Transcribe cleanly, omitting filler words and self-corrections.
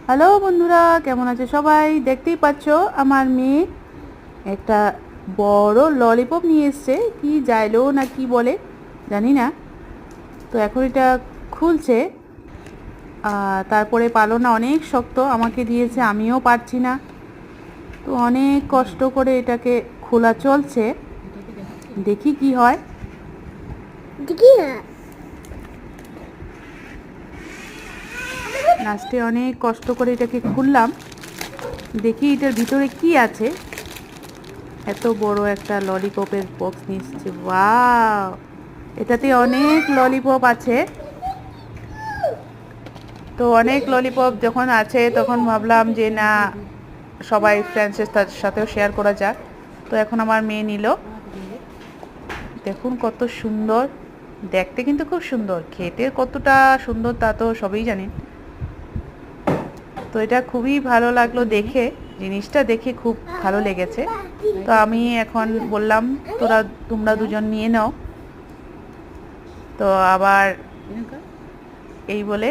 Hello বন্ধুরা, কেমন আছে সবাই? দেখতেই পাচ্ছ আমার মেয়ে একটা বড় ললিপপ নিয়ে এসছে। কি যাইলো না কি বলে জানি না। তো এখন এটা খুলছে। তারপরে পালোনা অনেক শক্ত, আমাকে দিয়েছে, আমিও পারছি না। তো অনেক কষ্ট করে এটাকে খোলা চলছে, দেখি কি হয়। লাস্টে অনেক কষ্ট করে এটাকে খুললাম, দেখি এটার ভিতরে কি আছে। এত বড় একটা ললিপপের বক্স নিয়ে এসেছে। ওয়াও, এটাতে অনেক ললিপপ আছে। তো অনেক ললিপপ যখন আছে তখন ভাবলাম যে না, সবাই ফ্রেন্ডসের সাথেও শেয়ার করা যাক। তো এখন আমার মেয়ে নিল। দেখুন কত সুন্দর দেখতে, কিন্তু খুব সুন্দর। খেতে কতটা সুন্দর তা তো সবই জানেন। তো এটা খুবই ভালো লাগলো দেখে, জিনিসটা দেখে খুব ভালো লেগেছে। তো আমি এখন বললাম তোমরা দুজন নিয়ে নাও। তো আবার এই বলে